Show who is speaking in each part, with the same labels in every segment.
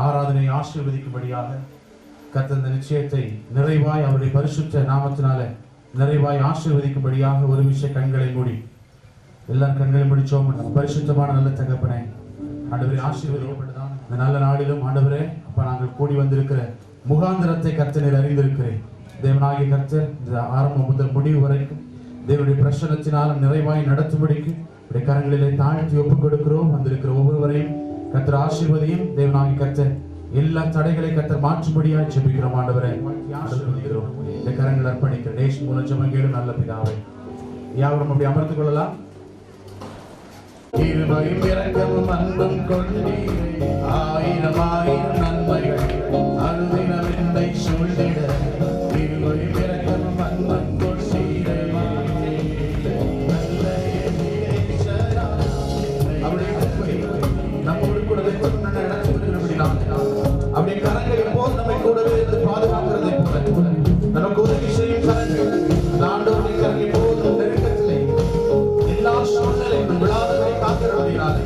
Speaker 1: ஆராதனை ஆசீர்வதிக்கும்படியாக கர்த்தர் இந்த நிச்சயத்தை நிறைவாய் அவருடைய பரிசுத்த நாமத்தினால நிறைவாய் ஆசீர்வதிக்கும்படியாக ஒரு விஷயம் கண்களை மூடி எல்லாரும் கண்களை முடிச்சோம். பரிசுத்தமான நல்ல தகப்பனே, ஆண்டவரே ஆசீர்வதிக்கப்பட்டதான் இந்த நல்ல நாளிலும் ஆண்டவரே அப்ப நாங்கள் கூடி வந்திருக்கிற முகாந்திரத்தை கர்த்தர் அறிந்திருக்கிறேன். தேவனாகிய கர்த்தர் இந்த ஆரம்பம் முதல் முடிவு வரைக்கும் தேவனுடைய பிரசன்னத்தினாலும் நிறைவாய் நடத்தும்படிக்கு கரங்களிலே தாழ்த்தி ஒப்புக் கொடுக்கிறோம். வந்திருக்கிற ஒவ்வொருவரையும் கர்த்தர் ஆசீர்வதியும். தேவனாகிய கர்த்தர் எல்லா தடைகளை கர்த்தர் மாற்றும்படியாக ஜெபிக்கிறோம். ஆண்டவரே ஆசீர்வதிக்கிறோம். இந்த கரங்களை அர்ப்பணிக்கிற தேசம் மூலம் ஜெபம் கேளும் நல்ல பிதாவே. யாவரும் அப்படி அமர்ந்து கொள்ளலாம். கிருபையும் இரக்கமும் அன்பும் கொண்டீரே, ஆயிரம் ஆயிரம் நன்மைகள் அனுதினம் என்னை சூழ்ந்திட. கிருபையும் இரக்கமும் அன்பும் கொண்டீரே, நம்மோடு கூடவே அப்படியே கரங்கள் எப்போது நம்மை கூடவே இருந்து பாதுகாக்கிறதை போல நமக்கு உதவி செய்யும் கரங்கள் ஆண்டவருடைய கரங்கள் எப்போதும் நெருக்கத்திலே எல்லா சூழ்நிலையும் விழாதவரை காக்கிறவர்களால்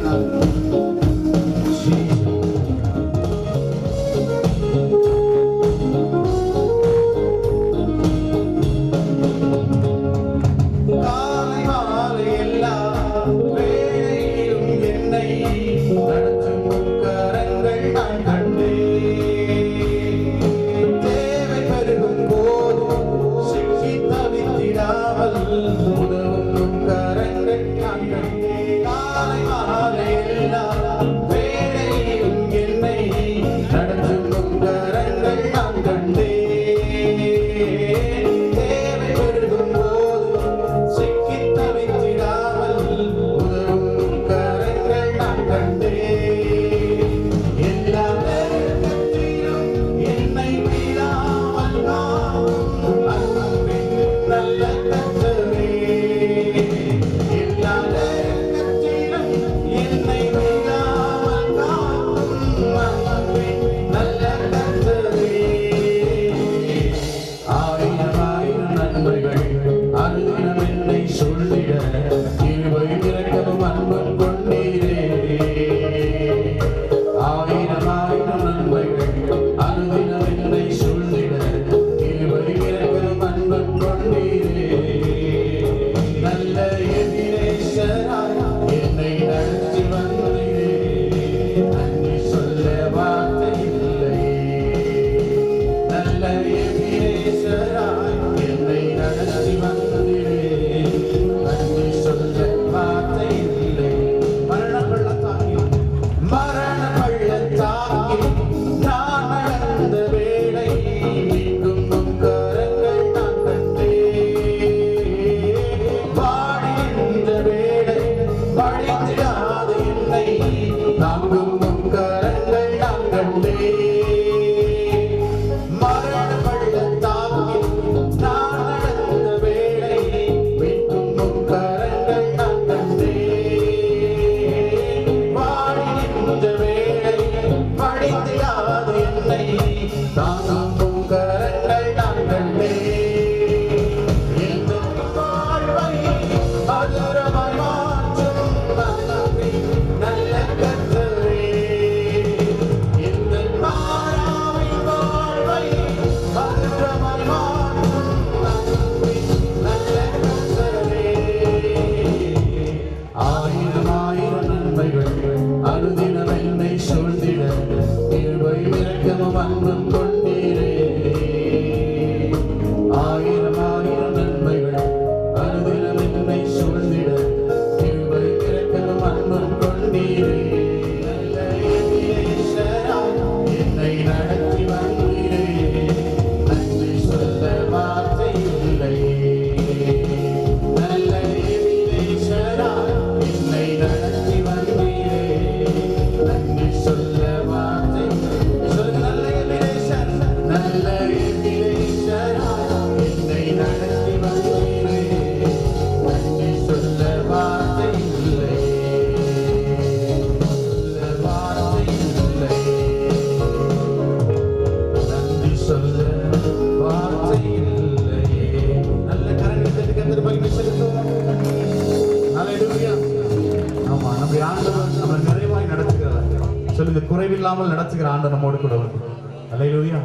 Speaker 1: கைவிடாமல் நடத்துகிற ஆண்டு நம்மோடு கூட வருகிறோம். அல்லேலூயா.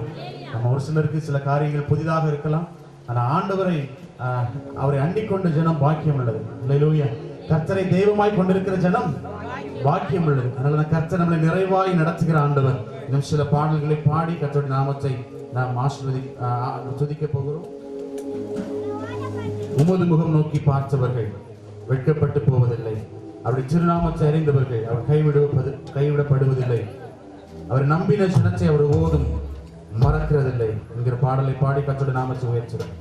Speaker 1: நம்ம ஒரு சிலருக்கு சில காரியங்கள் புதிதாக இருக்கலாம், ஆனா ஆண்டவரை அவரை அண்டிக் கொண்ட ஜனம் பாக்கியம் உள்ளது. அல்லேலூயா. கர்த்தரை தெய்வமாய் கொண்டிருக்கிற ஜனம் பாக்கியம் உள்ளது. அதனால கர்த்தர் நம்மளை நிறைவாய் நடத்துகிற ஆண்டவர். இன்னும் சில பாடல்களை பாடி கர்த்தருடைய நாமத்தை நாம் துதிக்க போகிறோம். உமது முகம் நோக்கி பார்த்தவர்கள் வெட்கப்பட்டு போவதில்லை, அவருடைய திருநாமத்தை அறிந்தவர்கள் அவர் கைவிடப்படுவதில்லை, அவர் நம்பின ஜனத்தை அவர் ஓதும் மறக்கிறதில்லை என்கிற பாடலை பாடி கர்த்தருடைய நாமத்தை உயர்த்துகிறோம்.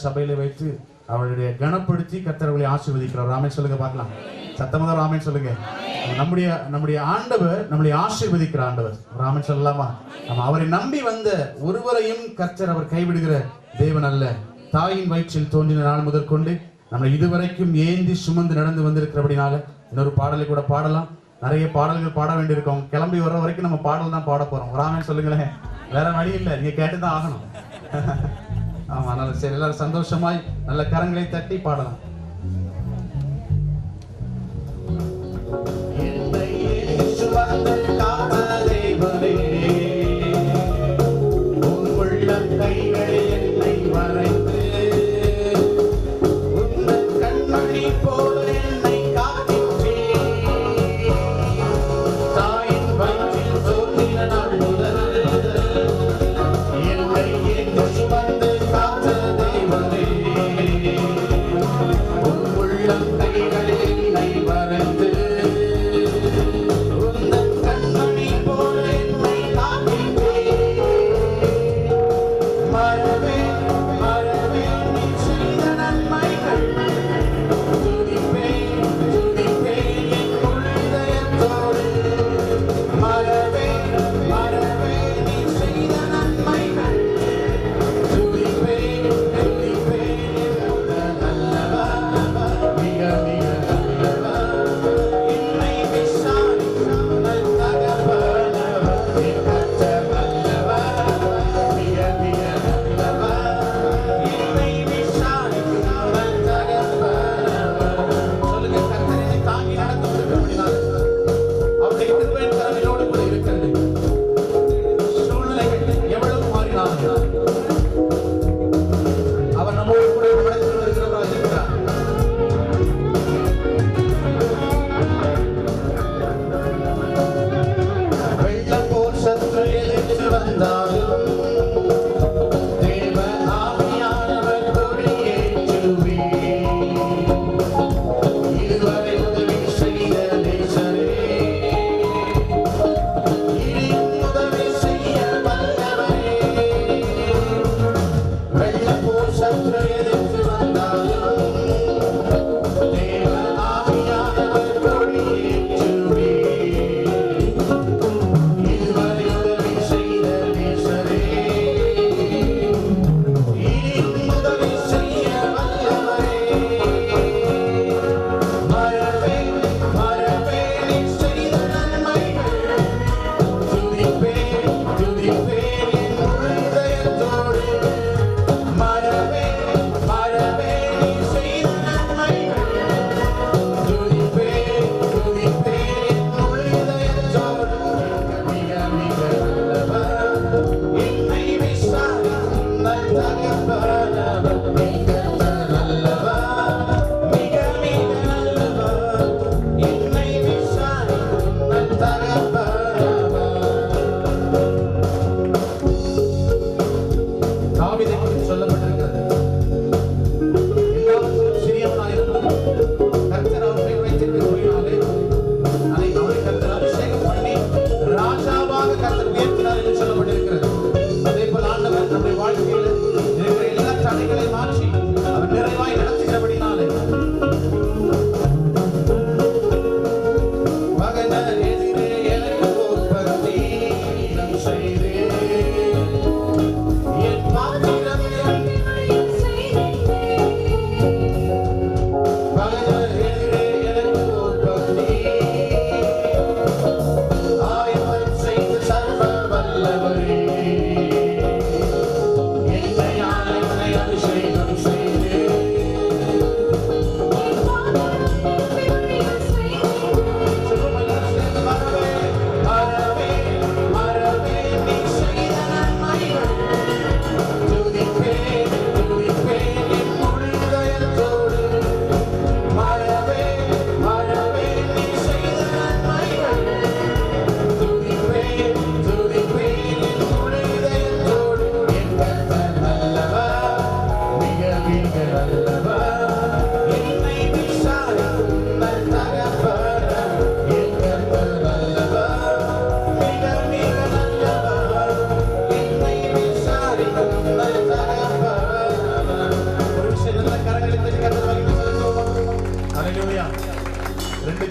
Speaker 1: சபையில வைத்து அவருடைய கனப்படுத்தி கர்த்தர் அவர்களை ஆசீர்வதிக்கிறார். ஆமென் சொல்லுங்க பார்க்கலாம். சத்தமா தான் ஆமென் சொல்லுங்க. நம்முடைய ஆண்டவர் நம்மளை ஆசீர்வதிக்கிற ஆண்டவர். ஆமென் சொல்லலாமா? நம்ம அவரை நம்பி வந்த ஒருவரையும் கர்த்தர் அவர் கைவிடுகிற தேவன் அல்ல. தாயின் வயிற்றில் தோன்றின நாள் முதற்கொண்டு நம்ம இதுவரைக்கும் ஏந்தி சுமந்து நடந்து வந்திருக்கிறபடினால இன்னொரு பாடலை கூட பாடலாம். நிறைய பாடல்கள் பாட வேண்டியிருக்கோம். கிளம்பி வர வரைக்கும் நம்ம பாடல் தான் பாட போறோம். ஆமென் சொல்லுங்களேன். வேற வழி இல்லை, நீங்க கேட்டுதான் ஆகணும். ஆமா, நல்ல சரி, எல்லாரும் சந்தோஷமாய் நல்ல கரங்களை தட்டி பாடலாம்.
Speaker 2: கண்களில்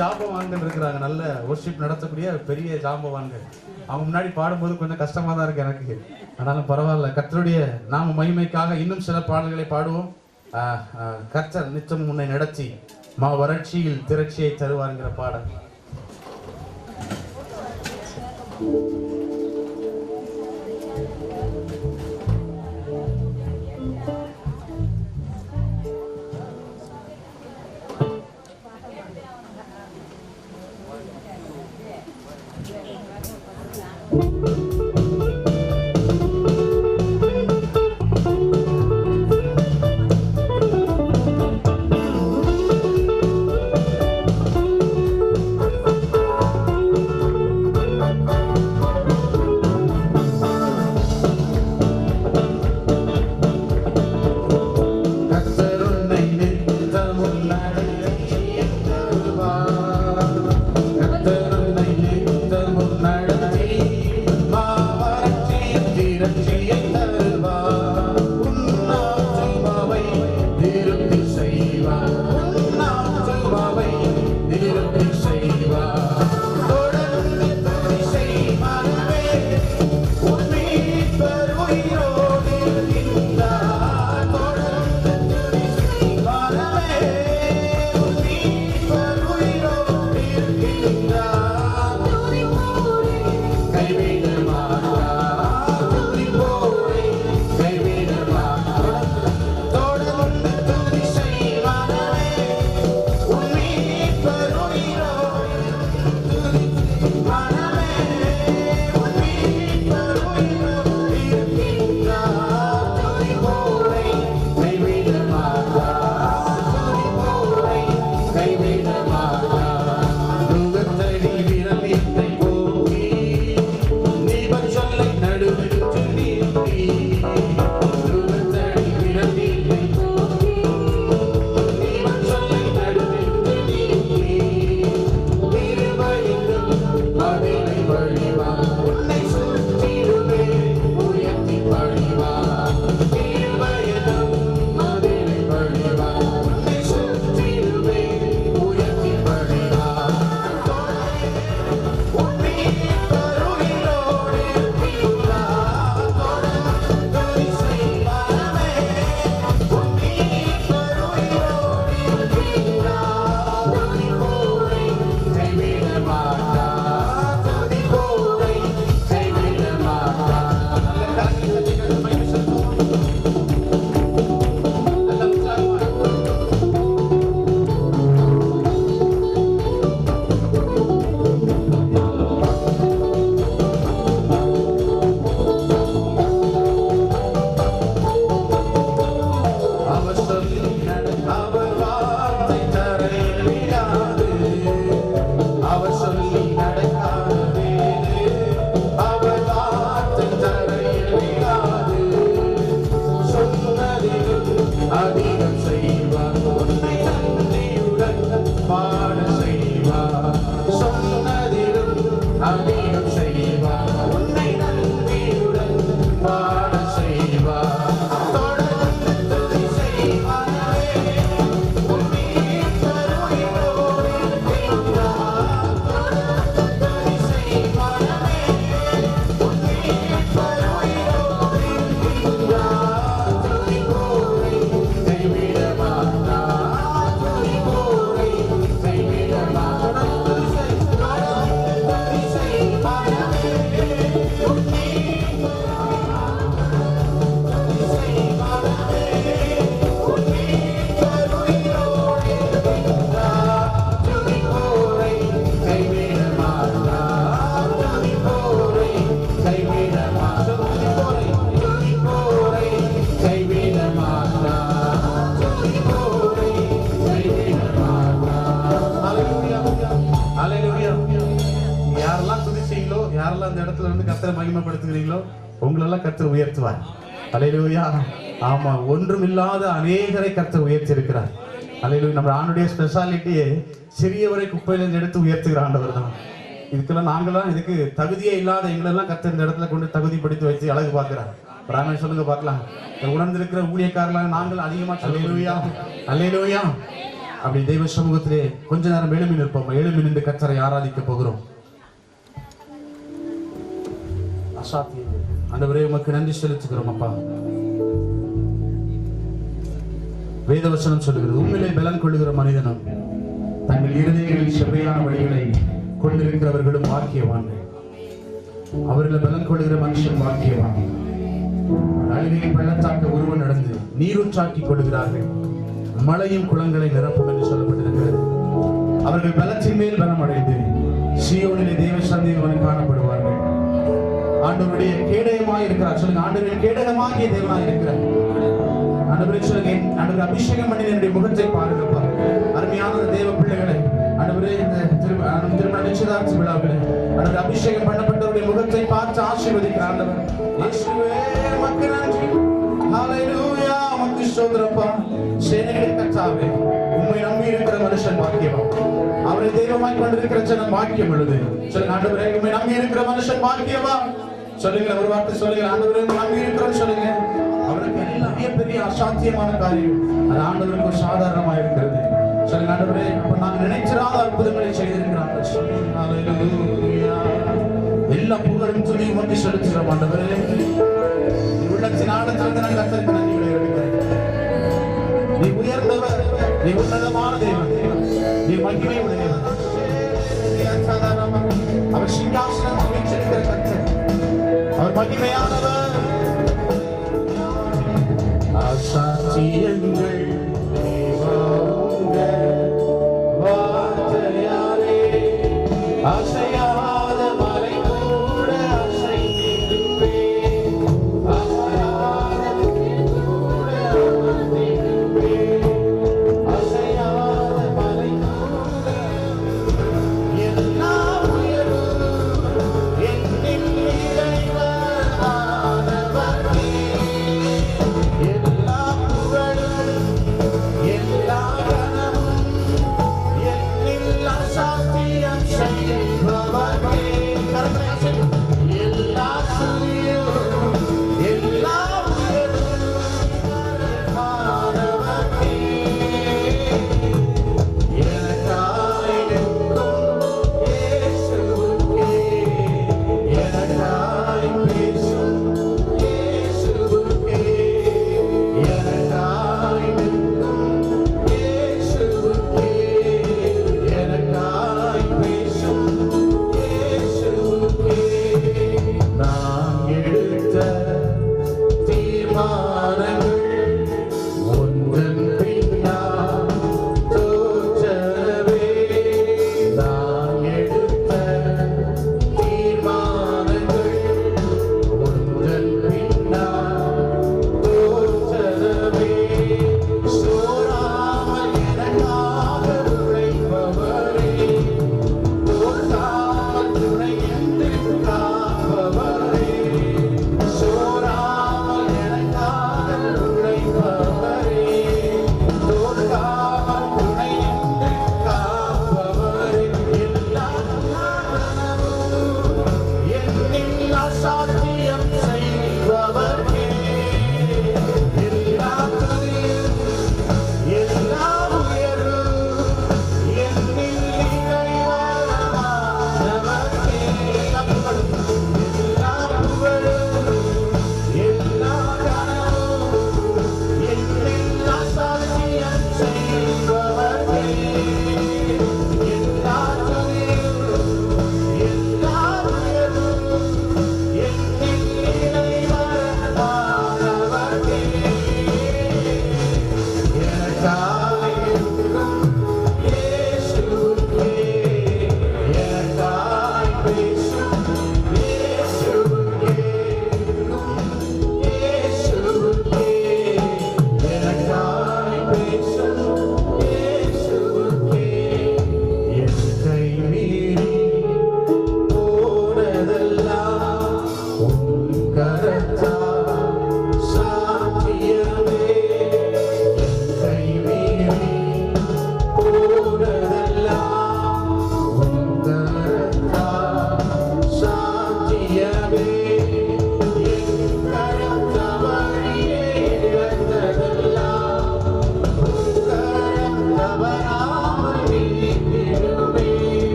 Speaker 1: ஜாம்பவான்கள் இருக்கிறாங்க, நல்ல வொர்ஷிப் நடத்தக்கூடிய பெரிய ஜாம்பவான்கள். அவங்க முன்னாடி பாடும்போது கொஞ்சம் கஷ்டமா தான் இருக்கு எனக்கு. ஆனாலும் பரவாயில்ல, கர்த்தருடைய நாம மகிமைக்காக இன்னும் சில பாடல்களை பாடுவோம். கர்த்தர் நிச்சயம் உன்னை நடத்தி வறட்சியில் திரட்சியை தருவார்ங்கிற பாடல். யாரெல்லாம் அந்த இடத்துல இருந்து கர்த்தரை மகிமைப்படுத்துகிறீங்களோ உங்களெல்லாம் கர்த்தர் உயர்த்துவார். அல்லேலூயா. ஆமா, ஒன்றுமில்லாத அநேகரை கர்த்தர் உயர்த்தி இருக்கிறார். அல்லேலூயா. நம்ம ஆண்டுடைய ஸ்பெஷாலிட்டியே சிறியவரை குப்பையிலிருந்து எடுத்து உயர்த்துகிற ஆண்டவர் தான். இதுக்கெல்லாம் நாங்களாம் இதுக்கு தகுதியே இல்லாத எங்களெல்லாம் கர்த்தர் இந்த இடத்துல கொண்டு தகுதிப்படுத்தி வச்சு அழகு பார்க்கிறார். ராமன் சொல்லுங்க பார்க்கலாம். உணர்ந்திருக்கிற ஊழியக்காரர்களாக நாங்கள் அதிகமா அல்லேலூயா அல்லேலூயா அப்படி தெய்வ சமூகத்திலே கொஞ்ச நேரம் எழும்பி நிற்போம். எழும்பி நின்று கர்த்தரை ஆராதிக்க போகிறோம். ஆண்டவரே உமக்கு நன்றி செலுத்துகிறோம் அப்பா. வேதவசனம் சொல்லுகிறது, உண்மையிலே பலன் கொள்ளுகிற மனிதனும் தங்கள் இருதயங்களில் செவ்வையான வழிகளை கொண்டிருக்கிறவர்களும் வாக்கியவான்கள். அவர்கள் பலன் கொள்ளுகிற மனுஷன் வாக்கியவான். அழுகையின் பள்ளத்தாக்க உருவம் நடந்து நீரூற்றாக்கி கொள்ளுகிறார்கள், மழையும் குளங்களை நிரப்பும் என்று சொல்லப்பட்டிருக்கிறது. அவர்கள் பலத்தின் மேல் பலம் அடைந்து சீயோனிலே தேவ சந்நிதியில் காணப்படுவார்கள். ஆண்டவருடைய கேடயமாய் இருக்கிறார். சொல்லுங்க, ஆண்டவரின் கேடயமாகிய தேவனாய் இருக்கிறார். ஆண்டவரே சொல்லுங்க, ஆண்டவர் அபிஷேகம் பண்ணி என்னுடைய முகத்தை பாருங்கப்பா. அருமையான தேவ பிள்ளைகளை ஆண்டவரே இந்த திருமண நிச்சயதார்த்த விழாவில் ஆண்டவர் அபிஷேகம் பண்ணப்பட்டவருடைய முகத்தை பார்த்து ஆசீர்வதிக்கிற ஆண்டவர் இயேசுவே உமக்கு நன்றி. ஹல்லேலூயா, உமக்கு ஸ்தோத்திரப்பா. சேனைகளின் கர்த்தாவே, உம்மை நம்பி இருக்கிற மனுஷன் பாக்கியவான். அவரை தெய்வமாய் கொண்டிருக்கிற ஜனம் பாக்கியம் உள்ளது. சொல்லுங்க, ஆண்டவரே உம்மை நம்பி இருக்கிற மனுஷன் பாக்கியவான். சொல்லுங்க, ஒரு வார்த்தை சொல்லுங்க, ஆண்டவரே நம்பி இருக்கிறோம் சொல்லுங்க. அவருக்கு எல்லாம் பெரிய அசாத்தியமான காரியம் அது ஆண்டவருக்கு ஒரு சாதாரணமா இருக்கிறது. சொல்லுங்க, ஆண்டவரே அப்ப நாங்கள் நினைச்சிராத அற்புதங்களை செய்திருக்கிறாங்க. எல்லா புகழும் துணி உமக்கு செலுத்துகிறோம் ஆண்டவரே. உள்ளத்தின் ஆழத்திலிருந்து நான் கர்த்தருக்கு நன்றிகளை எடுக்கிறேன். நீ உயர்ந்தவர், நீ உன்னதமான தேவன், நீ மகிமை உடையவர். அவர் சிங்காசனம் வீற்றிருக்கிற கர்த்தர், அவர் மகிமையானவர். அசாத்தியங்கள் வார்த்தையாலே அசையாத மலை கூட அசைந்திடுவே, அசையாத கூட அசைந்திடுவே, அசையாத மலை கூட எல்லாம் உயரும் என்னில் இறைவன் ஆனவரே. எல்லா புகழும்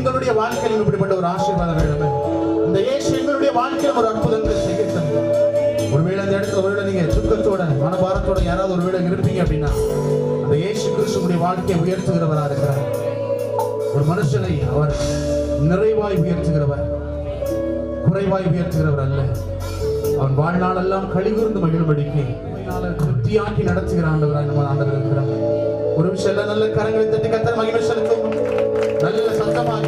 Speaker 1: எங்களுடைய வாழ்க்கையில் இப்படிப்பட்ட ஒரு ஆசீர்வாதம் வேணுமே. இந்த இயேசு எங்களுடைய வாழ்க்கையில் ஒரு அற்புதங்களை செய்யட்டும். ஒருவேளை அந்த இடத்துல ஒருவேளை நீங்க துக்கத்தோட மனபாரத்தோட யாராவது ஒருவேளை இருப்பீங்க அப்படின்னா, அந்த இயேசு கிறிஸ்துவுடைய வாழ்க்கையை உயர்த்துகிறவரா இருக்கிறார். ஒரு மனுஷனை அவர் நிறைவாய் உயர்த்துகிறவர், குறைவாய் உயர்த்துகிறவர் அல்ல. அவன் வாழ்நாளெல்லாம் கழிவுந்து மகிழும்படிக்கு திருப்தியாக்கி நடத்துகிற ஆண்டவராய் நம்ம ஆண்டவர் இருக்கிறார். ஒரு விஷயம் நல்ல கரங்களை தட்டி கர்த்தர் மகிமை செலுத்தும். நல்ல சத்தமாய்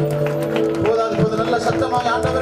Speaker 1: போதாது நல்ல சத்தமாய் ஆண்டவர்